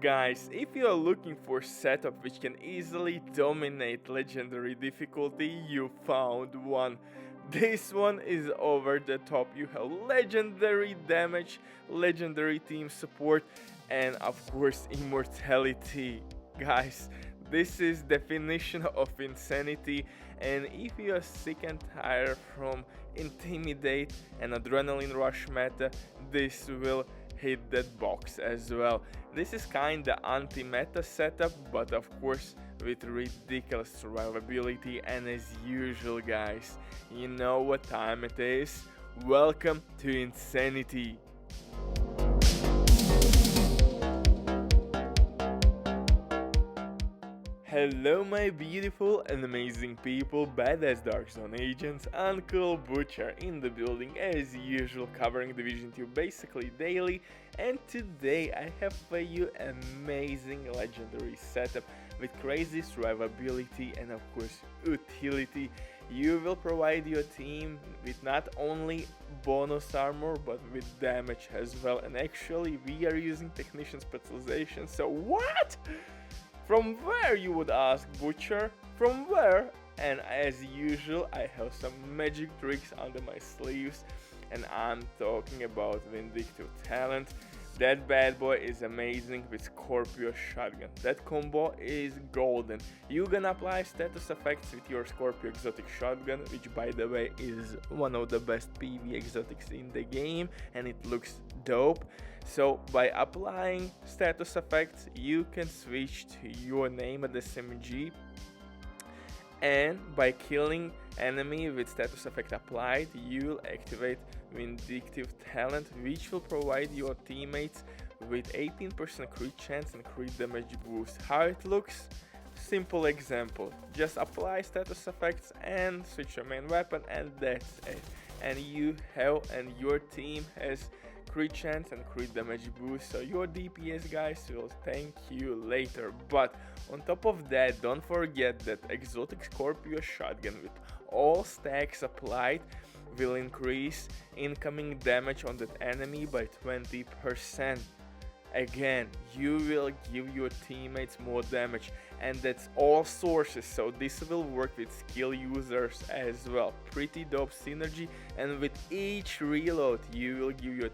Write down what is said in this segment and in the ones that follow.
Guys, if you are looking for setup which can easily dominate legendary difficulty, you found one. This one is over the top. You have legendary damage, legendary team support, and of course immortality. Guys, this is definition of insanity, and if you are sick and tired from intimidate and adrenaline rush meta, this will hit that box as well. This is kinda anti-meta setup, but of course with ridiculous survivability, and as usual guys, you know what time it is. Welcome to Insanity. Hello my beautiful and amazing people, badass Dark Zone agents, Uncle Butcher in the building as usual, covering Division 2 basically daily, and today I have for you amazing legendary setup with crazy survivability and of course utility. You will provide your team with not only bonus armor but with damage as well, and actually we are using technician specialization, so what? From where, you would ask, Butcher? From where? And as usual, I have some magic tricks under my sleeves, and I'm talking about Vindictive Talent. That bad boy is amazing with Scorpio shotgun. That combo is golden. You gonna apply status effects with your Scorpio exotic shotgun, which by the way is one of the best PV exotics in the game, and it looks dope. So by applying status effects, you can switch to your name at SMG, and by killing enemy with status effect applied, you'll activate Vindictive Talent, which will provide your teammates with 18% crit chance and crit damage boost. How it looks? Simple example, just apply status effects and switch your main weapon, and that's it. And you have, and your team has crit chance and crit damage boost, so your DPS guys will thank you later. But on top of that, don't forget that exotic Scorpio shotgun with all stacks applied will increase incoming damage on that enemy by 20%. Again, you will give your teammates more damage, and that's all sources, so this will work with skill users as well. Pretty dope synergy, and with each reload you will give your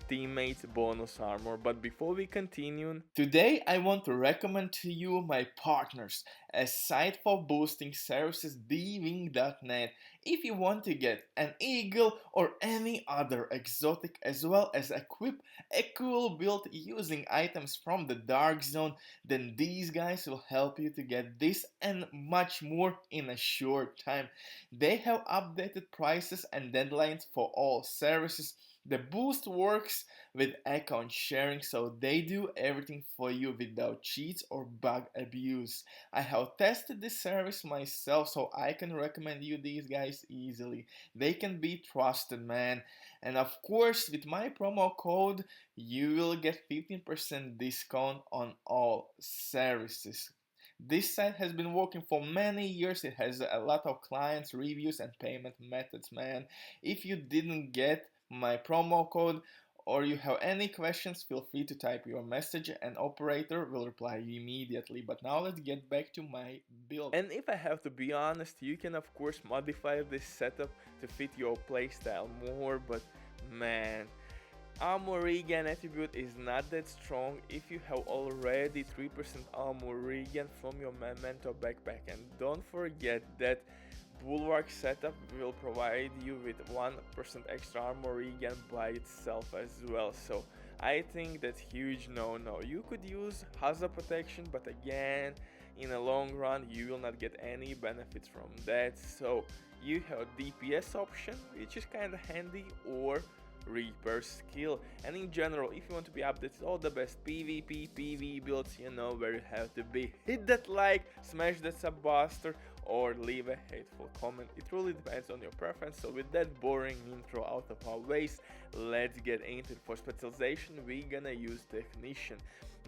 teammates bonus armor. But before we continue, today I want to recommend to you my partners, a site for boosting services, dwing.net. If you want to get an eagle or any other exotic, as well as equip a cool build using items from the Dark Zone, then these guys will help you to get this and much more in a short time. They have updated prices and deadlines for all services. The boost works with account sharing, so they do everything for you without cheats or bug abuse. I have tested this service myself, so I can recommend you these guys easily. They can be trusted, man. And of course, with my promo code, you will get 15% discount on all services. This site has been working for many years. It has a lot of clients, reviews, and payment methods, man. If you didn't get my promo code or you have any questions, feel free to type your message and operator will reply immediately. But now let's get back to my build. And if I have to be honest, you can of course modify this setup to fit your playstyle more, but man, armor regen attribute is not that strong if you have already 3% armor regen from your memento backpack. And don't forget that Bulwark setup will provide you with 1% extra armor regen by itself as well, so I think that's huge no. You could use hazard protection, but again, in the long run you will not get any benefits from that. So you have DPS option, which is kinda handy, or Reaper skill. And in general, if you want to be updated all the best PvP, PvE builds, you know where you have to be. Hit that like, smash that sub buster, or leave a hateful comment. It really depends on your preference. So with that boring intro out of our ways, let's get into it. For specialization, we're gonna use Technician,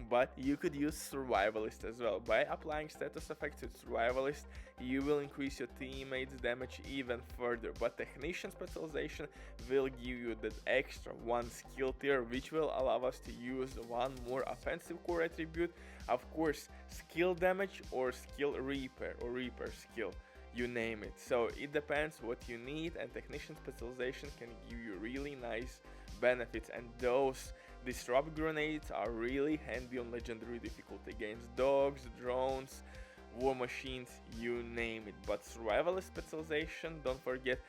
but you could use Survivalist as well. By applying status effects to Survivalist, you will increase your teammates' damage even further, but Technician specialization will give you that extra one skill tier, which will allow us to use one more offensive core attribute, of course skill damage or skill repair or repair skill, you name it. So it depends what you need, and Technician specialization can give you really nice benefits, and those disrupt grenades are really handy on legendary difficulty against dogs, drones, war machines, you name it. But survivalist specialization, don't forget,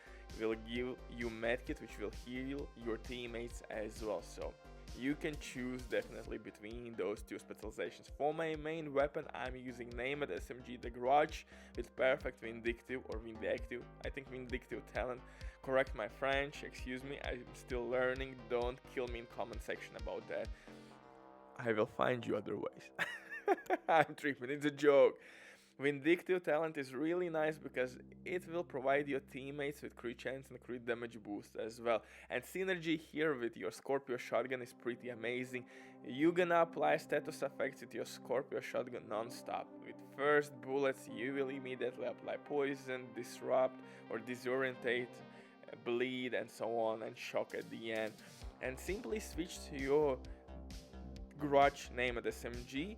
will give you medkit, which will heal your teammates as well. So you can choose definitely between those two specializations. For my main weapon, I'm using named SMG the Garage with perfect vindictive or vindictive, I think vindictive talent. Correct my French, excuse me, I'm still learning. Don't kill me in comment section about that. I will find you other ways. I'm tripping, it's a joke. Vindictive talent is really nice because it will provide your teammates with crit chance and crit damage boost as well. And synergy here with your Scorpio shotgun is pretty amazing. You're gonna apply status effects with your Scorpio shotgun non-stop. With first bullets, you will immediately apply poison, disrupt or disorientate, bleed and so on, and shock at the end. And simply switch to your Grudge named SMG,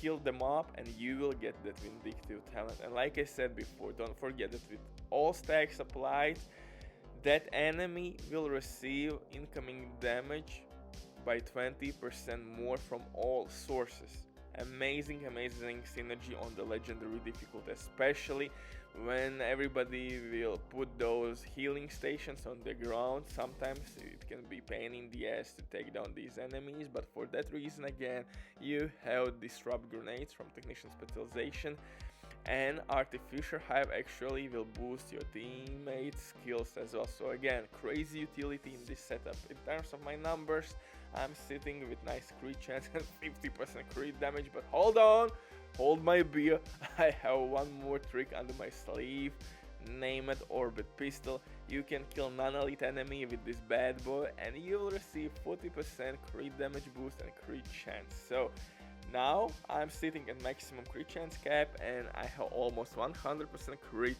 kill the mob, and you will get that vindictive talent. And like I said before, don't forget that with all stacks applied, that enemy will receive incoming damage by 20% more from all sources. Amazing synergy on the legendary difficulty, especially when everybody will put those healing stations on the ground. Sometimes it can be pain in the ass to take down these enemies, but for that reason again, you have disrupt grenades from Technician specialization, and Artificial Hive actually will boost your teammates' skills as well. So again, crazy utility in this setup. In terms of my numbers, I'm sitting with nice crit chance and 50% crit damage, but hold on, hold my beer, I have one more trick under my sleeve. Name it Orbit Pistol. You can kill non-elite enemy with this bad boy and you will receive 40% crit damage boost and crit chance. So now I'm sitting at maximum crit chance cap and I have almost 100% crit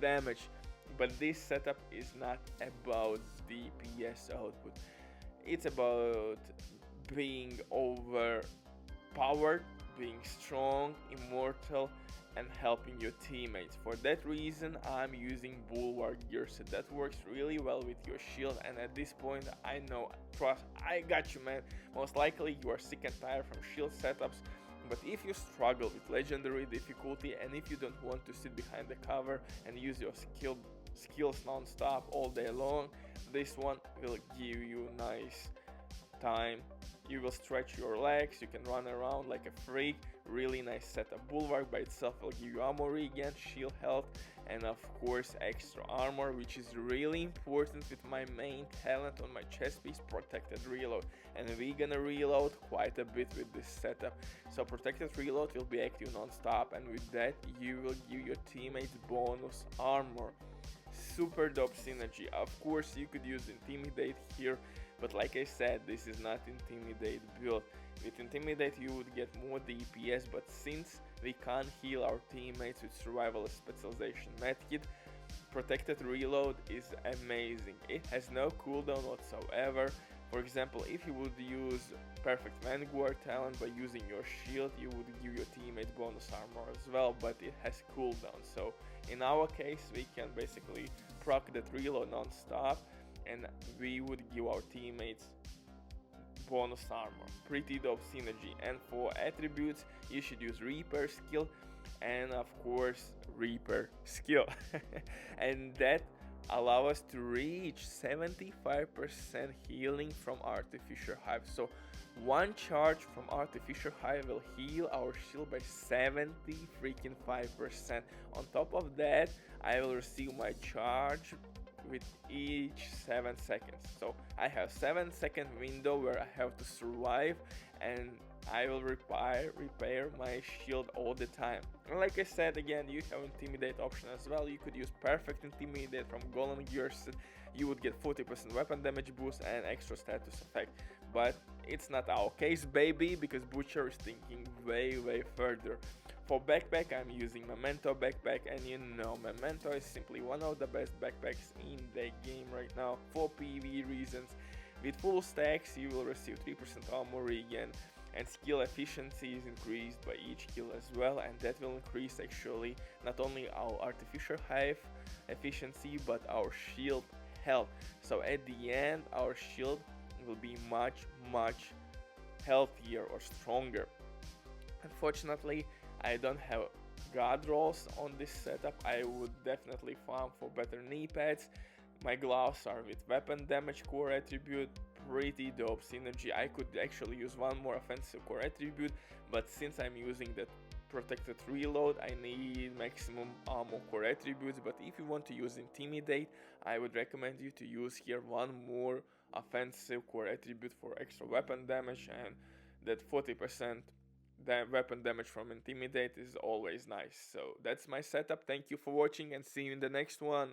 damage. But this setup is not about DPS output. It's about being overpowered, being strong, immortal, and helping your teammates. For that reason, I'm using Bulwark gear set. That works really well with your shield, and at this point, I know, trust, I got you, man. Most likely you are sick and tired from shield setups, but if you struggle with legendary difficulty and if you don't want to sit behind the cover and use your skills non-stop all day long, this one will give you nice time. You will stretch your legs, you can run around like a freak. Really nice setup. Bulwark by itself will give you ammo regen, shield health, and of course extra armor, which is really important with my main talent on my chest piece, protected reload. And we're gonna reload quite a bit with this setup. So protected reload will be active non-stop, and with that you will give your teammates bonus armor. Super dope synergy. Of course you could use Intimidate here, but like I said, this is not Intimidate build. With Intimidate you would get more DPS, but since we can't heal our teammates with Survival Specialization Medkit, Protected Reload is amazing. It has no cooldown whatsoever. For example, if you would use Perfect Vanguard talent by using your shield, you would give your teammates bonus armor as well, but it has cooldown. So in our case, we can basically proc that reload non-stop, and we would give our teammates bonus armor. Pretty dope synergy. And for attributes, you should use Reaper skill and of course Reaper skill. And that allow us to reach 75% healing from Artificial Hive. So one charge from Artificial Hive will heal our shield by 75%. On top of that, I will receive my charge with each 7 seconds. So I have 7-second window where I have to survive, and I will repair my shield all the time. And like I said again, you have Intimidate option as well. You could use Perfect Intimidate from Golem Gears. You would get 40% weapon damage boost and extra status effect. But it's not our case, baby, because Butcher is thinking way further. For backpack, I'm using Memento backpack, and you know, Memento is simply one of the best backpacks in the game right now for PvE reasons. With full stacks, you will receive 3% armor regen, and skill efficiency is increased by each kill as well, and that will increase actually not only our artificial hive efficiency but our shield health. So at the end, our shield will be much healthier or stronger. Unfortunately, I don't have god rolls on this setup. I would definitely farm for better knee pads. My gloves are with weapon damage core attribute, pretty dope synergy. I could actually use one more offensive core attribute, but since I'm using that protected reload, I need maximum armor core attributes. But if you want to use Intimidate, I would recommend you to use here one more offensive core attribute for extra weapon damage, and that 40% weapon damage from Intimidate is always nice. So that's my setup. Thank you for watching and see you in the next one.